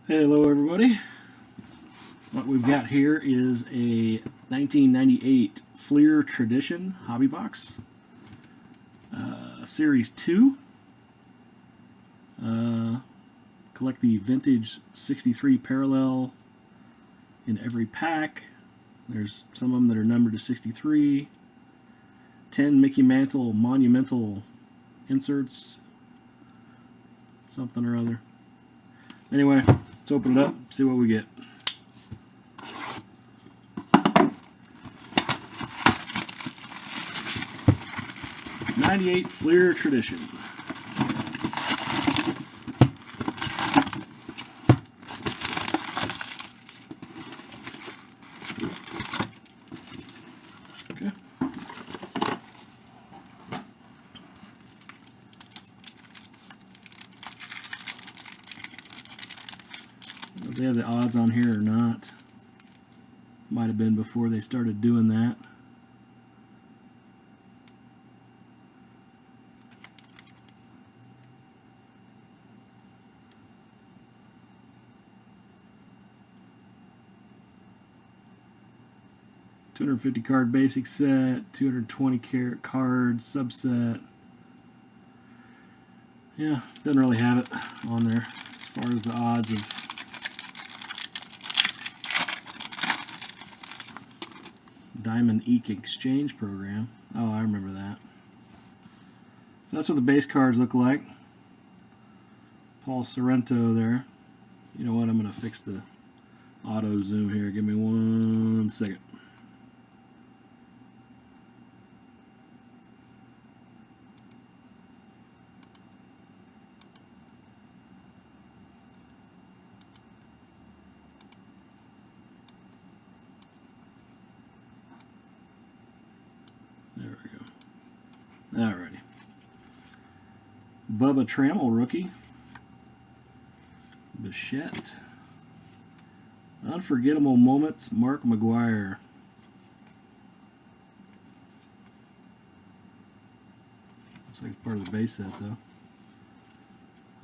Hello everybody. What we've got here is a 1998 Fleer Tradition Hobby Box. Series 2. Collect the vintage 63 parallel in every pack. There's some of them that are numbered to 63. 10 Mickey Mantle monumental inserts. Something or other. Anyway, let's open it up, see what we get. '98 Fleer Tradition. Okay. If they have the odds on here or not. Might have been before they started doing that. $250 card basic set, 220 card subset. Yeah, doesn't really have it on there as far as the odds of Diamond Ink Exchange program. Oh, I remember that. So that's what the base cards look like. Paul Sorrento there. You know what? I'm going to fix the auto zoom here. Give me 1 second. There we go. Alrighty. Bubba Trammell rookie. Bichette. Unforgettable moments. Mark McGuire. Looks like it's part of the base set though.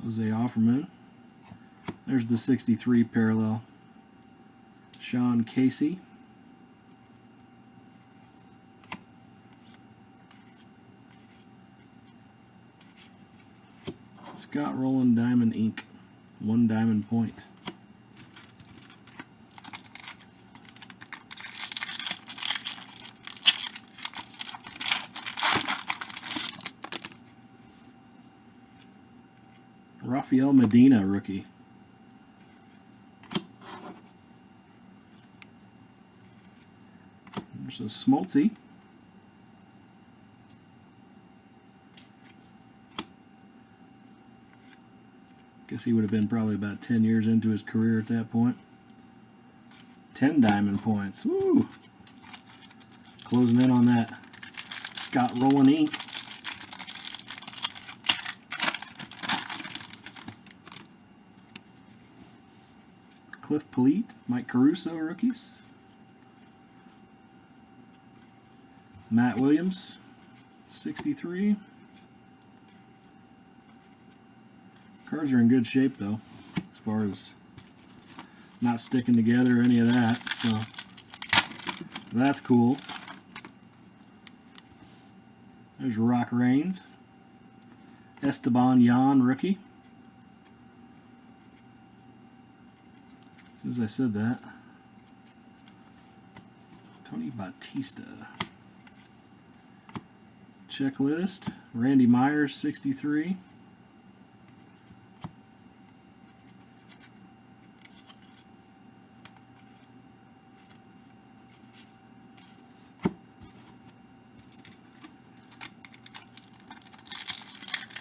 Jose Offerman. There's the 63 parallel. Sean Casey. Scott Rowland Diamond Ink. 1 diamond point. Rafael Medina rookie. There's a Smoltzy. Guess he would have been probably about 10 years into his career at that point. 10 diamond points. Woo! Closing in on that Scott Rowland ink. Cliff Polite, Mike Caruso rookies. Matt Williams, 63. Cards are in good shape though, as far as not sticking together or any of that, so that's cool. There's Rock Reigns. Esteban Yan rookie. As soon as I said that. Tony Batista. Checklist. Randy Myers, 63.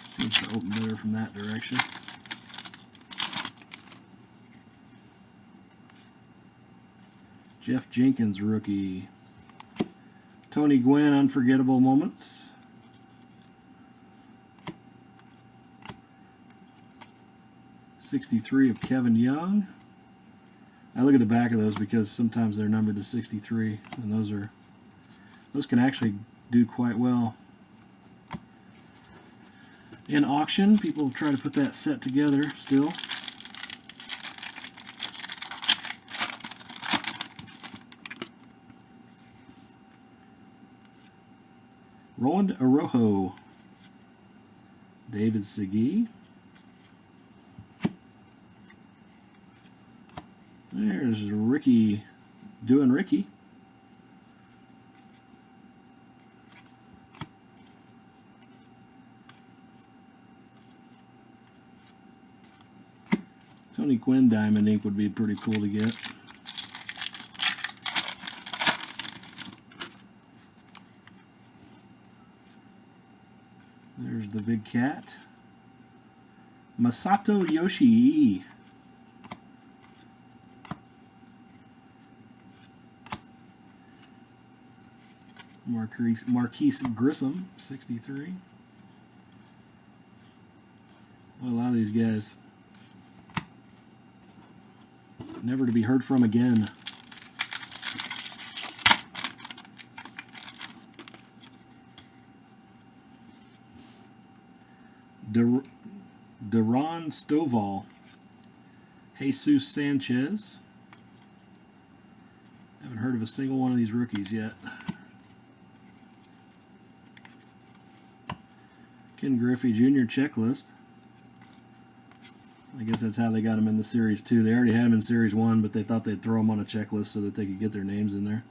Seems to open better from that direction. Jeff Jenkins rookie. Tony Gwynn unforgettable moments. '63 of Kevin Young. I look at the back of those because sometimes they're numbered to 63, and those can actually do quite well. In auction, people try to put that set together still. Roland Araujo. David Segui. There's Ricky doing Ricky. Tony Quinn Diamond Ink would be pretty cool to get. There's the big cat. Masato Yoshii. Marquise Grissom, 63. Well, a lot of these guys never to be heard from again. Deron Stovall. Jesus Sanchez. Haven't heard of a single one of these rookies yet. Ken Griffey Jr. checklist. I guess that's how they got him in the Series 2. They already had him in Series 1, but they thought they'd throw him on a checklist so that they could get their names in there.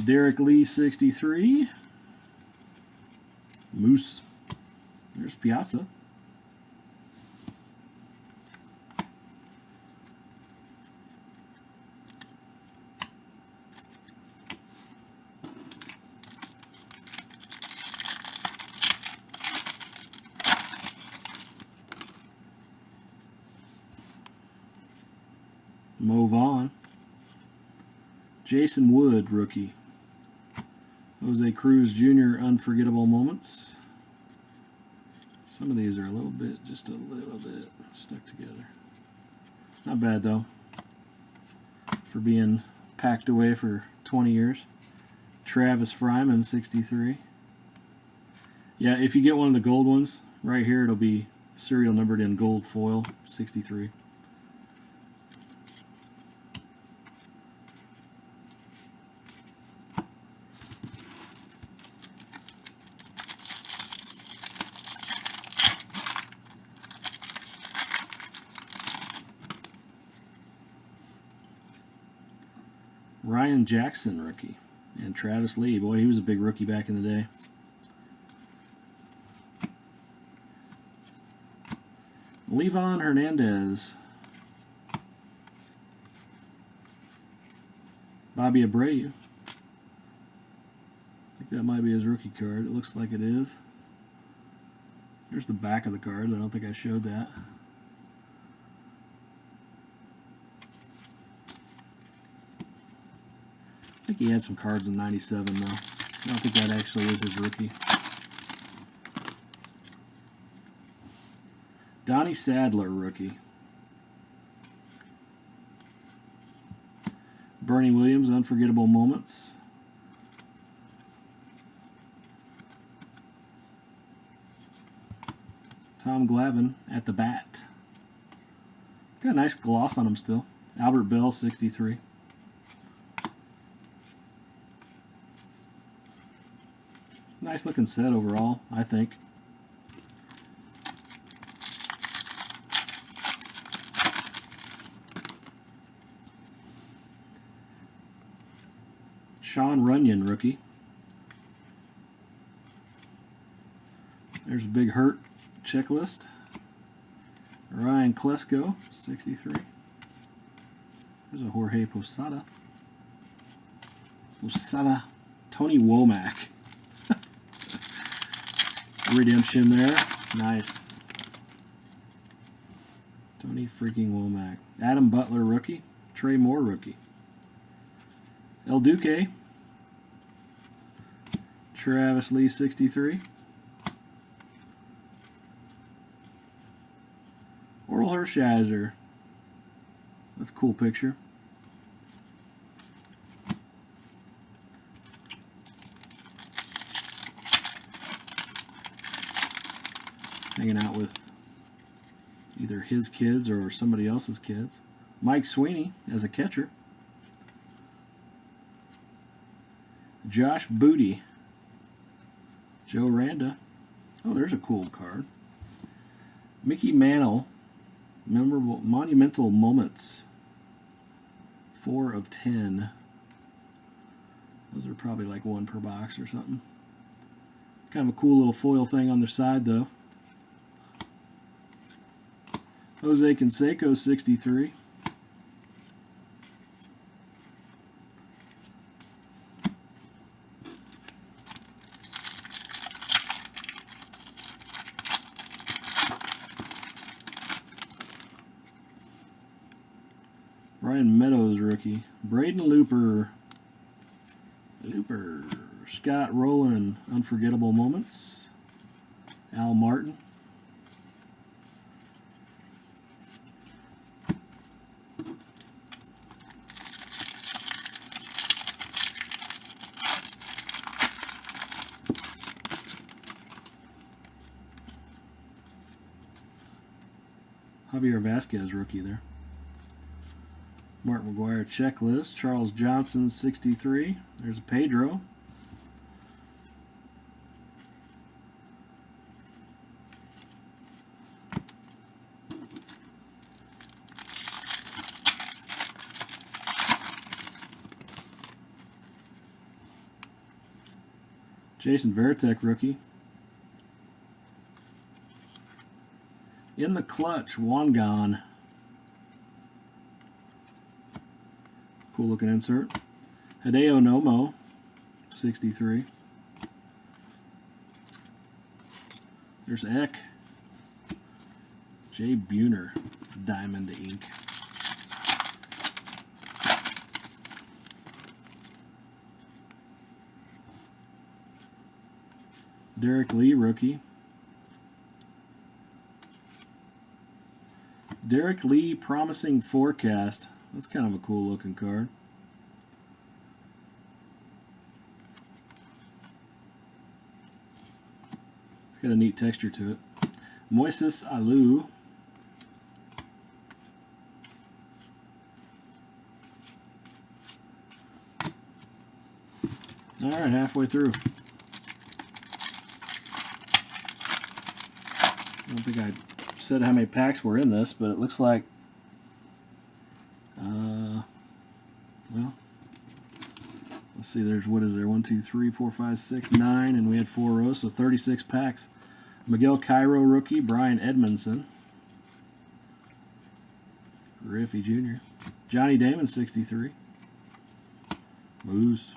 Derek Lee, 63. Moose. There's Piazza. Mo Vaughn. Jason Wood, rookie. Jose Cruz Jr., unforgettable moments. Some of these are a little bit, just a little bit stuck together. Not bad though, for being packed away for 20 years. Travis Fryman, 63. Yeah, if you get one of the gold ones, right here it'll be serial numbered in gold foil, 63. Ryan Jackson, rookie. And Travis Lee. Boy, he was a big rookie back in the day. Levon Hernandez. Bobby Abreu. I think that might be his rookie card. It looks like it is. Here's the back of the cards. I don't think I showed that. I think he had some cards in 97 though. I don't think that actually is his rookie. Donnie Sadler, rookie. Bernie Williams, unforgettable moments. Tom Glavine at the bat. Got a nice gloss on him still. Albert Bell, 63. Nice looking set overall, I think. Sean Runyon, rookie. There's a big hurt checklist. Ryan Klesko, 63. There's a Jorge Posada. Tony Womack. Redemption there. Nice. Tony freaking Womack. Adam Butler, rookie. Trey Moore, rookie. El Duque. Travis Lee, 63. Oral Hershiser. That's a cool picture. Hanging out with either his kids or somebody else's kids. Mike Sweeney as a catcher. Josh Booty, Joe Randa. Oh, there's a cool card. Mickey Mantle. Memorable Monumental Moments. 4 of 10. Those are probably like 1 per box or something. Kind of a cool little foil thing on their side, though. Jose Canseco, 63. Brian Meadows, rookie. Braden Looper. Scott Rowland, Unforgettable Moments. Al Martin. Javier Vasquez, rookie there. Mark McGuire checklist. Charles Johnson, 63. There's a Pedro. Jason Varitek, rookie. In the clutch, Wangan. Cool looking insert. Hideo Nomo, 63. There's Eck. Jay Buhner, Diamond Ink. Derek Lee, rookie. Derek Lee, Promising Forecast. That's kind of a cool looking card. It's got a neat texture to it. Moises Alou. Alright, halfway through. I don't think I said how many packs were in this, but it looks like, well, let's see, there's, what is there, 1, 2, 3, 4, 5, 6, 9, and we had 4 rows, so 36 packs. Miguel Cairo, rookie. Brian Edmondson. Griffey Jr. Johnny Damon, 63. Moose.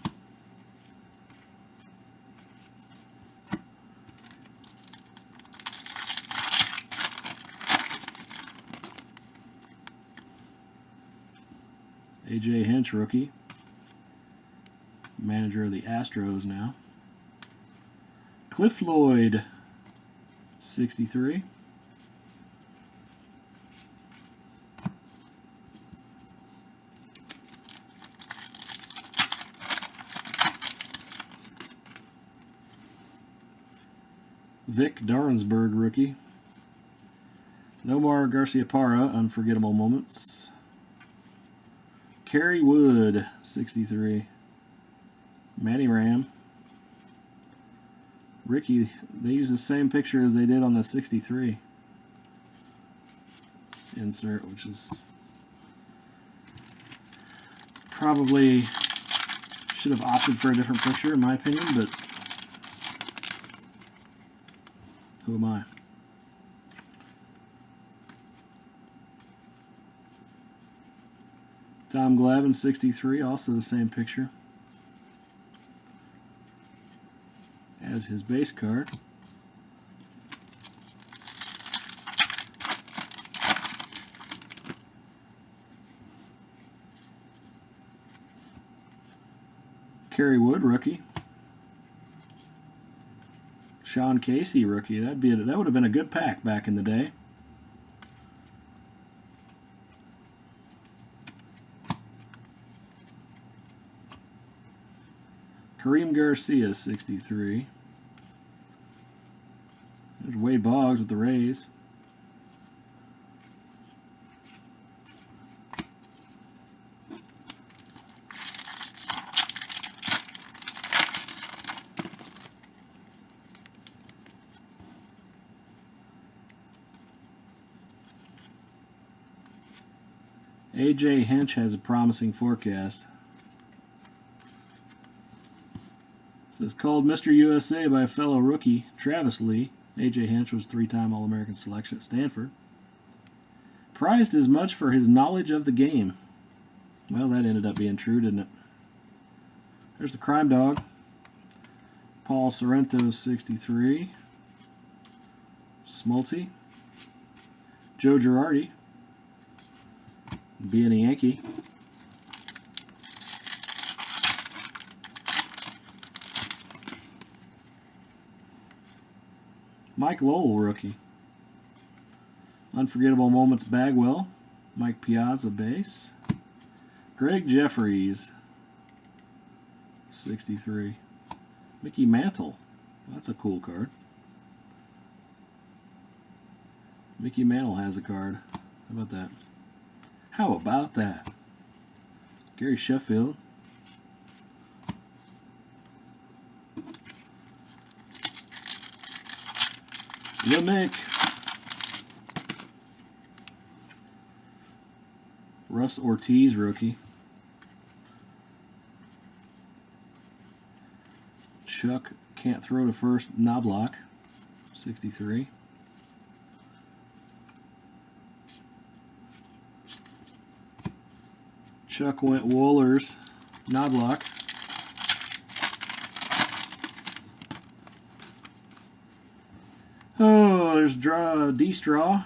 AJ Hinch, rookie. Manager of the Astros now. Cliff Lloyd, 63. Vic Darnsburg, rookie. Nomar Garciaparra, Unforgettable Moments. Kerry Wood, 63. Manny Ram. Ricky, they use the same picture as they did on the 63 insert, which is probably should have opted for a different picture in my opinion, but who am I? Tom Glavine, 63, also the same picture as his base card. Kerry Wood, rookie. Sean Casey, rookie. That would have been a good pack back in the day. Kareem Garcia, 63. There's Wade Boggs with the Rays. A.J. Hinch has a promising forecast. It says, called Mr. USA by a fellow rookie, Travis Lee. A.J. Hinch was 3-time All-American selection at Stanford. Prized as much for his knowledge of the game. Well, that ended up being true, didn't it? There's the Crime Dog. Paul Sorrento, 63. Smoltzy. Joe Girardi. Being a Yankee. Mike Lowell, rookie. Unforgettable Moments, Bagwell. Mike Piazza, base. Greg Jeffries, 63. Mickey Mantle. That's a cool card. Mickey Mantle has a card. How about that? How about that? Gary Sheffield. Mick. Russ Ortiz, rookie. Chuck can't throw to first, Knobloch, 63. Chuck went Wohlers, Knobloch. Oh, there's D-Straw.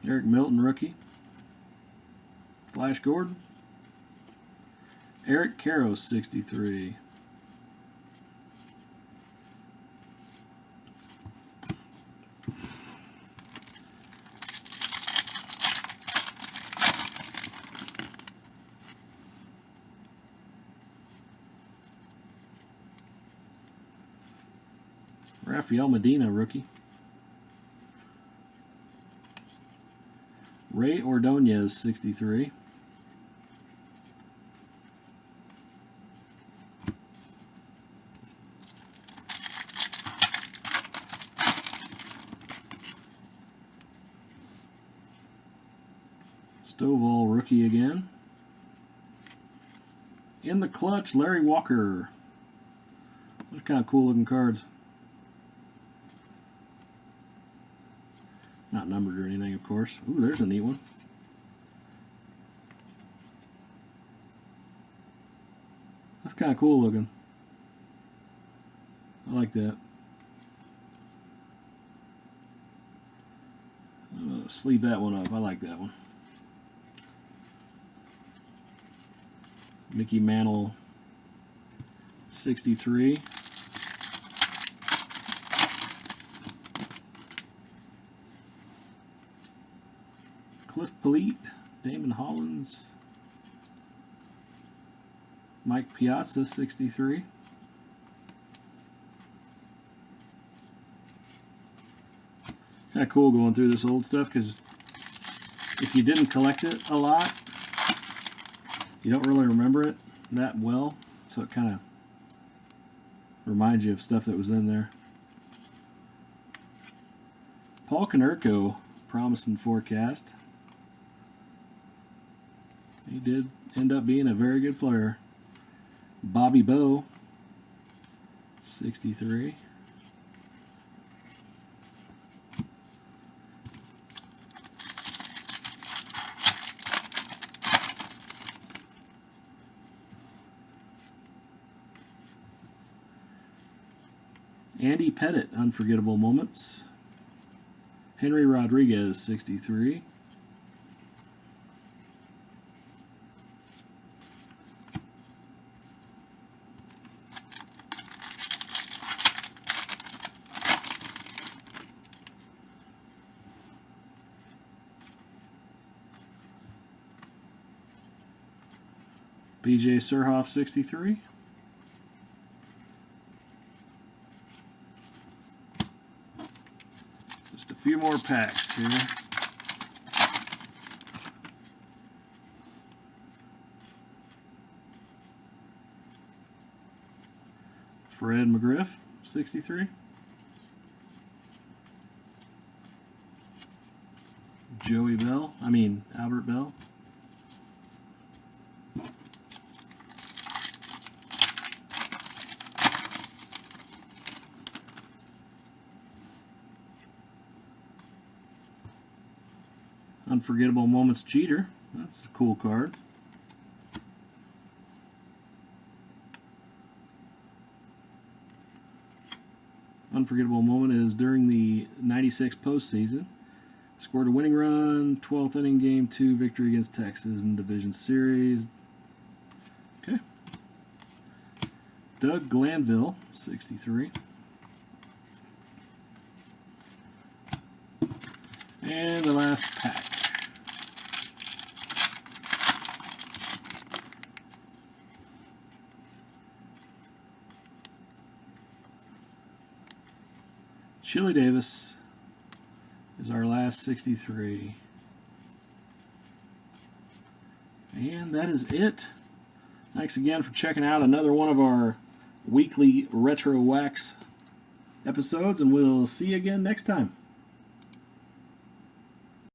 Eric Milton, rookie. Flash Gordon. Eric Karros, 63. Rafael Medina, rookie. Ray Ordonez, 63. Stovall, rookie again. In the clutch, Larry Walker. Those are kind of cool looking cards. Not numbered or anything, of course. Ooh, there's a neat one. That's kind of cool looking. I like that. Sleeve that one up. I like that one. Mickey Mantle, 63. Cliff Polite, Damon Hollins, Mike Piazza, 63. Kind of cool going through this old stuff because if you didn't collect it a lot, you don't really remember it that well, so it kind of reminds you of stuff that was in there. Paul Konerko, promising forecast. He did end up being a very good player. Bobby Bowe, 63. Andy Pettit, Unforgettable Moments. Henry Rodriguez, 63. BJ Surhoff, 63. Just a few more packs here. Fred McGriff, 63. Albert Bell. Unforgettable Moments Jeter. That's a cool card. Unforgettable moment is during the 96 postseason. Scored a winning run, 12th inning, Game 2 victory against Texas in Division Series. Okay. Doug Glanville, 63. And the last pack. Chili Davis is our last 63. And that is it. Thanks again for checking out another one of our weekly Retro Wax episodes, and we'll see you again next time.